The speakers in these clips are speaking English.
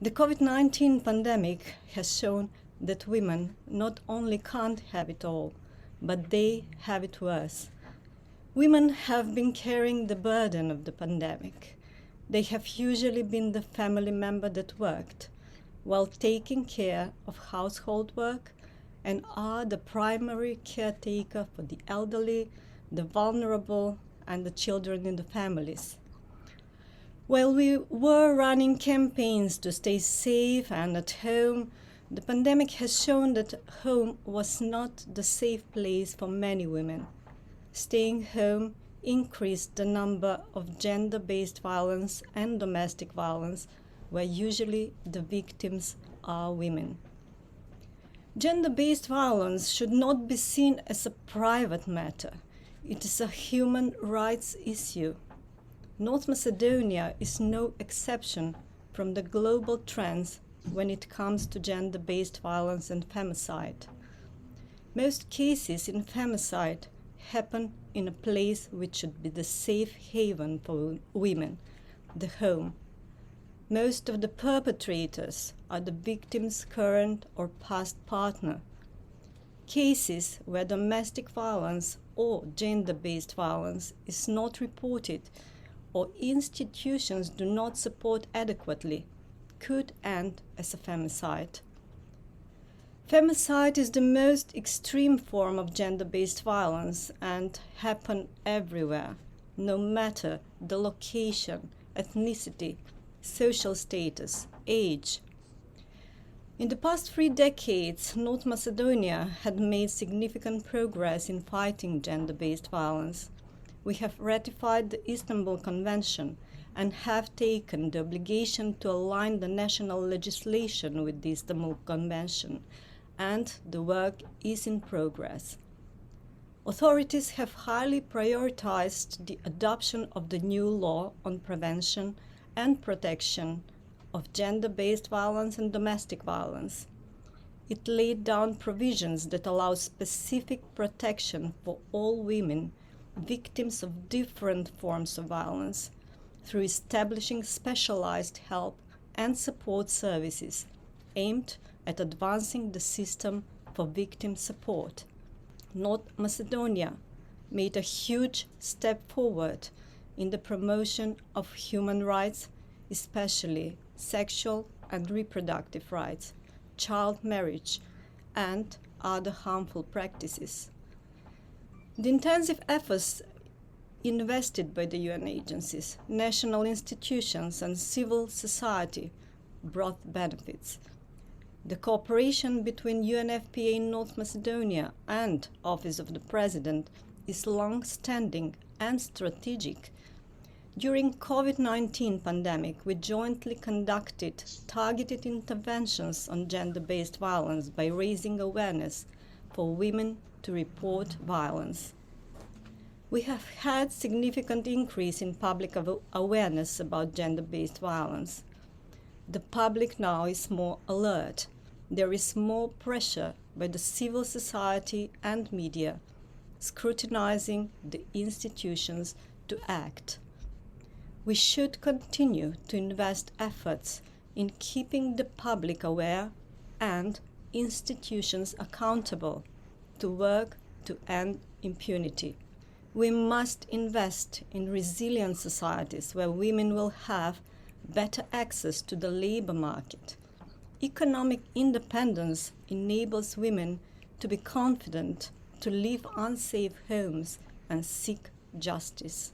The COVID-19 pandemic has shown that women not only can't have it all, but they have it worse. Women have been carrying the burden of the pandemic. They have usually been the family member that worked, while taking care of household work, and are the primary caretaker for the elderly, the vulnerable, and the children in the families. While we were running campaigns to stay safe and at home, the pandemic has shown that home was not the safe place for many women. Staying home increased the number of gender-based violence and domestic violence, where usually the victims are women. Gender-based violence should not be seen as a private matter. It is a human rights issue. North Macedonia is no exception from the global trends when it comes to gender-based violence and femicide. Most cases in femicide happen in a place which should be the safe haven for women, the home. Most of the perpetrators are the victim's current or past partner. Cases where domestic violence or gender-based violence is not reported or institutions do not support adequately could end as a femicide. Femicide is the most extreme form of gender-based violence and happen everywhere, no matter the location, ethnicity, social status, age. In the past 3 decades, North Macedonia had made significant progress in fighting gender-based violence. We have ratified the Istanbul Convention and have taken the obligation to align the national legislation with the Istanbul Convention, and the work is in progress. Authorities have highly prioritized the adoption of the new law on prevention and protection of gender-based violence and domestic violence. It laid down provisions that allow specific protection for all women victims of different forms of violence through establishing specialized help and support services aimed at advancing the system for victim support. North Macedonia made a huge step forward in the promotion of human rights, especially sexual and reproductive rights, child marriage, and other harmful practices. The intensive efforts invested by the UN agencies, national institutions, and civil society brought benefits. The cooperation between UNFPA North Macedonia and Office of the President is long-standing and strategic. During COVID-19 pandemic, we jointly conducted targeted interventions on gender-based violence by raising awareness for women to report violence. We have had significant increase in public awareness about gender-based violence. The public now is more alert. There is more pressure by the civil society and media, scrutinizing the institutions to act. We should continue to invest efforts in keeping the public aware and institutions accountable to work to end impunity. We must invest in resilient societies where women will have better access to the labor market. Economic independence enables women to be confident to leave unsafe homes and seek justice.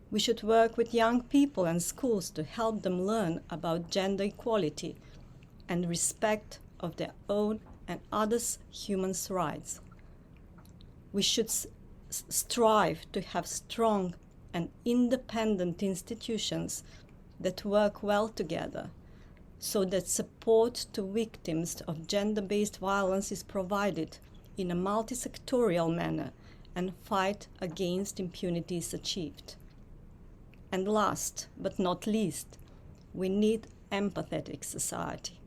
We should work with young people and schools to help them learn about gender equality and respect of their own and others' human rights. We should strive to have strong and independent institutions that work well together, so that support to victims of gender-based violence is provided in a multi-sectorial manner and fight against impunity is achieved. And last but not least, we need empathetic society.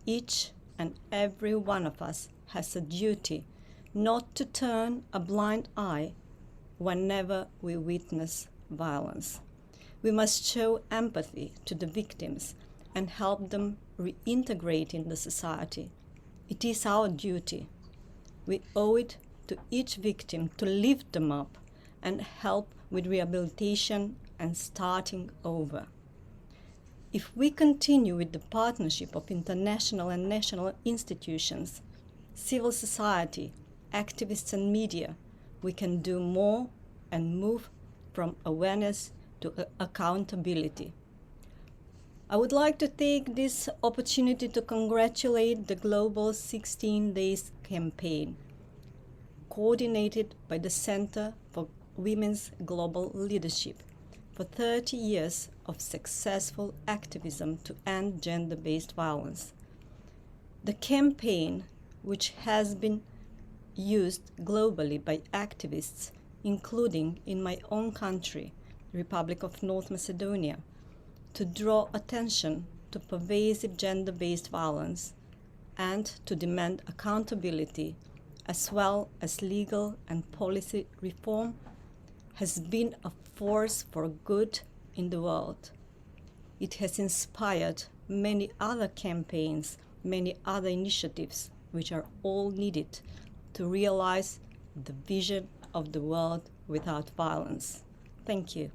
Each and every one of us has a duty not to turn a blind eye whenever we witness violence. We must show empathy to the victims, and help them reintegrate in the society. It is our duty. We owe it to each victim to lift them up and help with rehabilitation and starting over. If we continue with the partnership of international and national institutions, civil society, activists and media, we can do more and move from awareness to accountability. I would like to take this opportunity to congratulate the Global 16 Days campaign, coordinated by the Center for Women's Global Leadership, for 30 years of successful activism to end gender-based violence. The campaign, which has been used globally by activists, including in my own country, the Republic of North Macedonia, to draw attention to pervasive gender-based violence and to demand accountability as well as legal and policy reform, has been a force for good in the world. It has inspired many other campaigns, many other initiatives, which are all needed to realize the vision of the world without violence. Thank you.